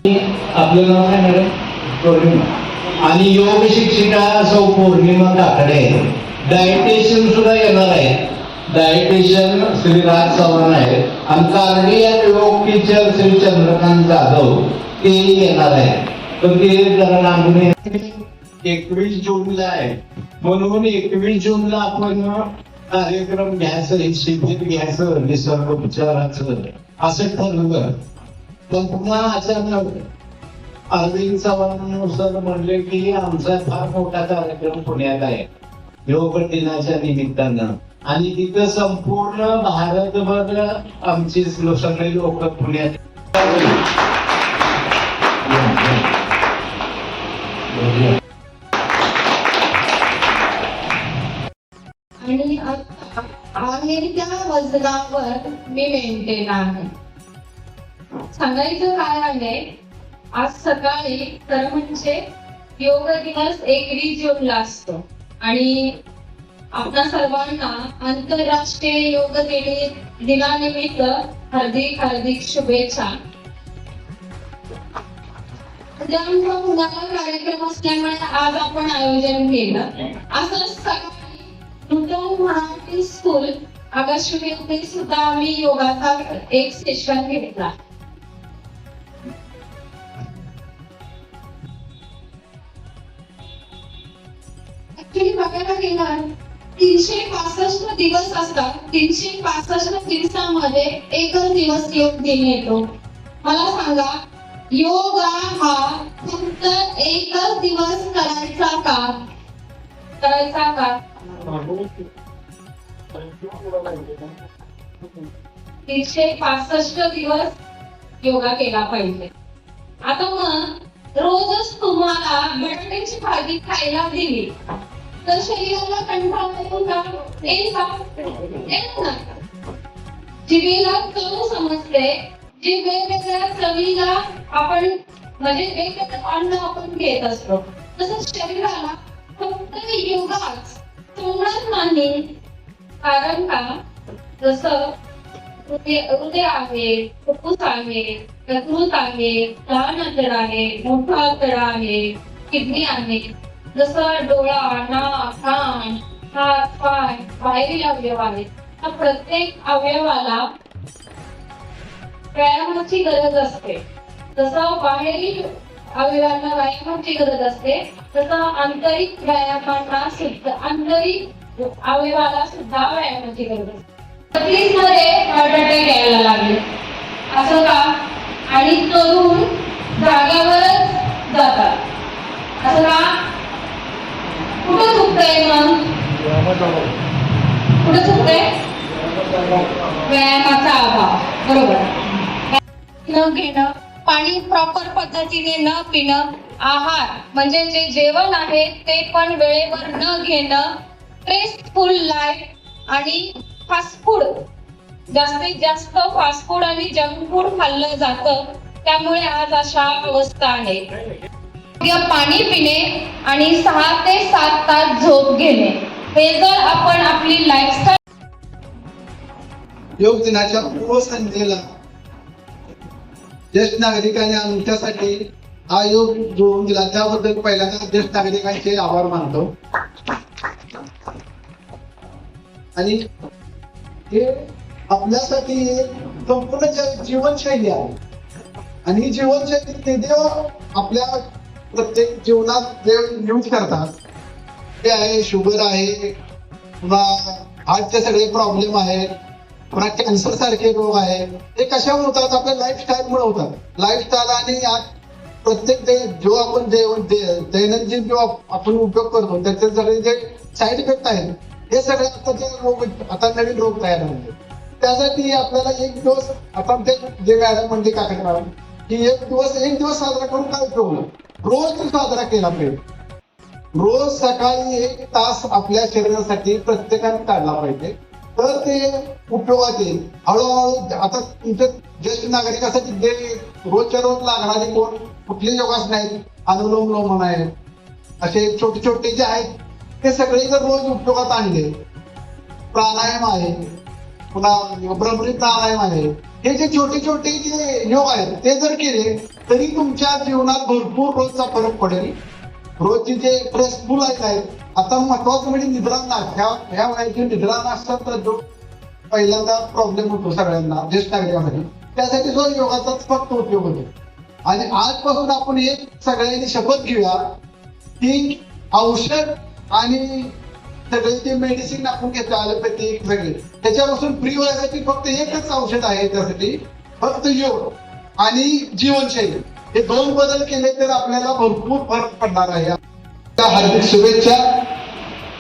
आपलं नाव काय मॅडम? पौर्णिमा. आणि योग शिक्षिका सौ पौर्णिमा काकडे, डायटिशियन सुद्धा येणार आहे. डायटिशियन श्री राज चव्हाण आहे आणि कार्डियक योग टीचर श्री चंद्रकांत जाधव ते येणार आहे. तर ते जरा लांबून 21 जूनला आहे, म्हणून 21 जूनला आपण कार्यक्रम घ्यायचं, शिबिर घ्यायचं निसर्ग उपचाराचं असं ठरलं. पण पुन्हा अचानक अरविंद चव्हाण सर म्हणले की आमचा फार मोठा कार्यक्रम पुण्यात आहे योग दिनाच्या निमित्तानं, आणि तिथं संपूर्ण भारतभर आमची सगळे लोक पुण्यात. आणि आहे त्या वजनावर मी मेंटेन आहे. सांगायचं काय आहे, आज सकाळी तर म्हणजे योग दिवस 21 जूनला असतो आणि आपल्या सर्वांना आंतरराष्ट्रीय योग दिनानिमित्त हार्दिक हार्दिक शुभेच्छा. उद्या पुण्याला कार्यक्रम असल्यामुळे आज आपण आयोजन केलं. असं सकाळी नूतन मराठी स्कूल आकाशवाणीमध्ये सुद्धा आम्ही योगाचा एक सेशन घेतला. ऍक्च्युली बघायला गेलं 365 दिवस असतात. 365 दिवसामध्ये एकच दिवस योग दिन येतो. मला सांगा, योगा हा फक्त एकच दिवस करायचा का? 365 दिवस योगा केला पाहिजे. आता मग रोजच तुम्हाला बटाट्याची भाजी खायला दिली तर शरीराला कंटाळा येईल का? येत नाही. जिभेला चव समजते, जी वेगवेगळ्या चवीला आपण म्हणजे वेगवेगळं अन्न आपण घेत असतो, तसंच शरीराला फक्त योगाच तेवढंच नाही. कारण का, जसं हृदय आहे, फुफ्फुस आहे, यकृत आहे, लहान आतडा आहे, मोठा आतडा आहे, किडनी आहे. जसं डोळा, नाक, कान, हात, पाय, बाहेरील अवयव आहेत. त्या प्रत्येक अवयवाला व्यायामाची गरज असते. जसं बाहेरील अवयवांना व्यायामाची गरज असते, तसं आंतरिक व्यायामांना सुद्धा, आंतरिक अवयवाला सुद्धा व्यायामाची गरज असते. मध्ये हार्ट अटॅक यायला लागले, असं का? आणि तरुण जागेवरच जातात, असं का? कुठं चुकतंय मग? कुठं चुकतंय? व्यायामाचा अभाव. बरोबर. न घेणं, पाणी प्रॉपर पद्धतीने न पिणं, आहार म्हणजे जे जेवण आहे ते पण वेळेवर न घेणं, स्ट्रेसफुल लाईफ आणि फास्ट फूड, जास्तीत जास्त फास्ट फूड आणि जंक फूड खाल्लं जातं, त्यामुळे आज अशा अवस्था आहे. पाणी पिणे आणि 6 ते 7 तास झोप घेणे, हे जर आपण आपली लाईफस्टाईल. योग दिनाच्या पूर्वसंध्येला ज्येष्ठ नागरिकांनी आमच्यासाठी हा योग जोडून दिला, त्याबद्दल पहिल्यांदा ज्येष्ठ नागरिकांचे आभार मानतो. आणि हे आपल्यासाठी संपूर्ण जीवनशैली आहे, आणि ही जीवनशैली ते देव आपल्या प्रत्येक जीवनात जे यूज करतात ते आहे शुगर आहे, पुन्हा हार्टचे सगळे प्रॉब्लेम आहेत, पुन्हा कॅन्सर सारखे रोग आहेत. हे कशामुळे होतात? आपल्या लाईफस्टाईलमुळे होतात. लाईफस्टाईल आणि प्रत्येक जो आपण दैनंदिन जो आपण उपयोग करतो त्याचे सगळे जे साईड इफेक्ट आहेत, हे सगळे आताचे रोग, आता नवीन रोग तयार झाले. त्यासाठी आपल्याला एक दिवस, आता ते जे मॅडम म्हणते काकडे मॅडम की एक दिवस साजरा करून काय उपयोग नाही, रोज तो साजरा केला पाहिजे. रोज सकाळी 1 तास आपल्या शरीरासाठी प्रत्येकाने काढला पाहिजे, तर ते उपयोगात येईल. हळूहळू आता तुमच्या ज्येष्ठ नागरिकांसाठी जे रोजच्या रोज लागणारे कुठले योगासन आहेत, अनुलोम विलोम आहेत, असे छोटे छोटे जे आहेत ते सगळे जर रोज उपयोगात आणले, प्राणायाम आहे, पुन्हा भ्रमरी प्राणायाम आहे, हे जे छोटे छोटे जे योग आहेत ते जर केले तरी तुमच्या जीवनात भरपूर रोजचा फरक पडेल. रोजची जे स्ट्रेसफुल आहेत, आता महत्वाचं म्हणजे निद्रानाश, ह्या वयाची निद्रानाशाचा जो पहिल्यांदा प्रॉब्लेम होतो सगळ्यांना ज्येष्ठ नागरिकांमध्ये, त्यासाठी जो योगाचाच फक्त उपयोग होतो. आणि आजपासून आपण एक सगळ्यांनी शपथ घेऊया की औषध आणि सगळे ते मेडिसिन आपण घेतो ॲलोपॅथिक सगळे, त्याच्यापासून फ्री व्हायसाठी फक्त एकच औषध आहे, त्यासाठी फक्त योग आणि जीवनशैली, हे 2 बदल केले तर आपल्याला भरपूर फरक पडणार आहे. हार्दिक शुभेच्छा.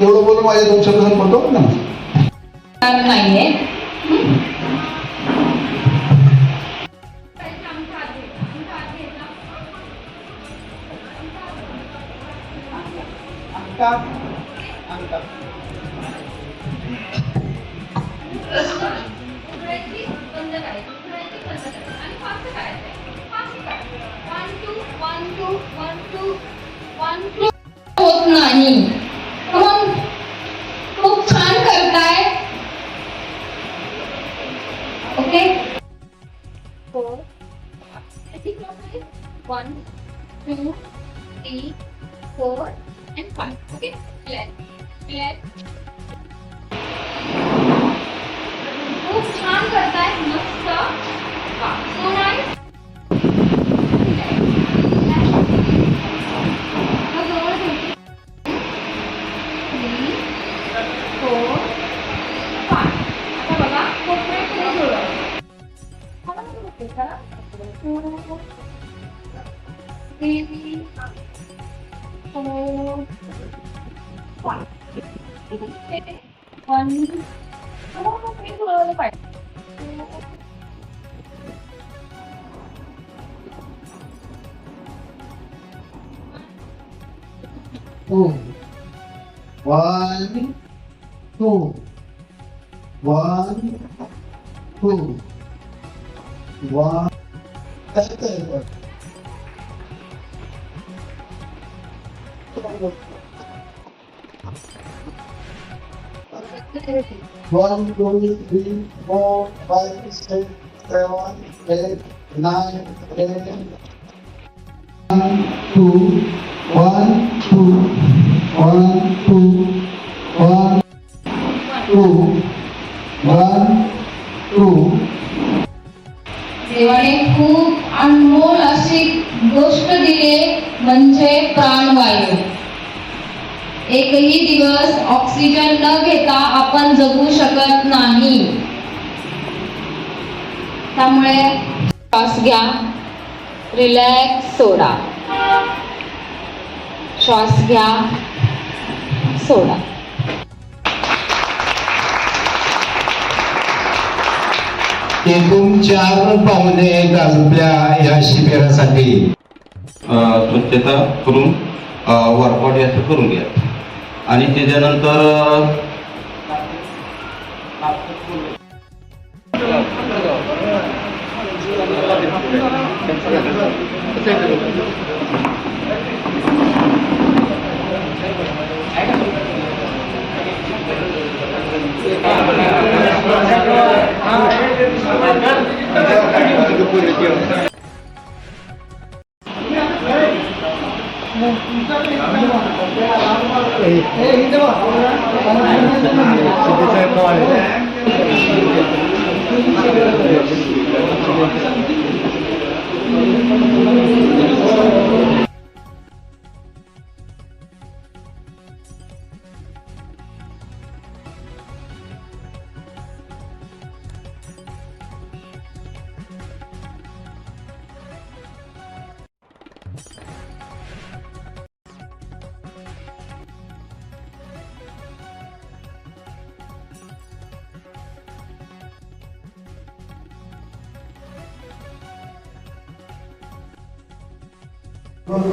एवढं बोलून माझ्या 2 शब्द संपवतो ना. नाहीये. होत नाही. मग खूप छान करताय. ओके. 4 1 2 3 4 and 5. Okay. Clear. खूप छान करताय. मस्त. हा. So nice. Two. 1 2 1 2 1. कसं करायचं? 1 2 3 4 5 6 7 8 9 10. 1 2 1 2 1 2 1 2 1 2. देवाने खूप अनमोल अशी गोष्ट दिली म्हणजे प्राणवायू. एकही दिवस ऑक्सिजन न घेता आपण जगू शकत नाही. त्यामुळे श्वास घ्या, रिलॅक्स, सोडा. श्वास घ्या, सोडा. एकूण 4 पाहुणे आपल्या या शिबिरासाठी स्वच्छता करून वर्कआउट याचं करून घ्या. आणि त्याच्यानंतर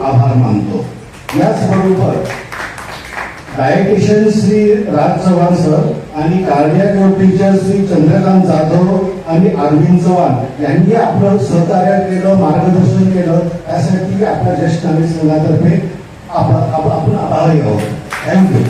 आभार मानतो. याचबरोबर डायटिशियन श्री राज चव्हाण सर आणि कार्डियक टीचर श्री चंद्रकांत जाधव आणि अरविंद चव्हाण यांनी आपलं सहकार्य केलं, मार्गदर्शन केलं. त्यासाठी आपल्या ज्येष्ठ नागरिक संघातर्फे आपण आभारी आहोत. थँक्यू.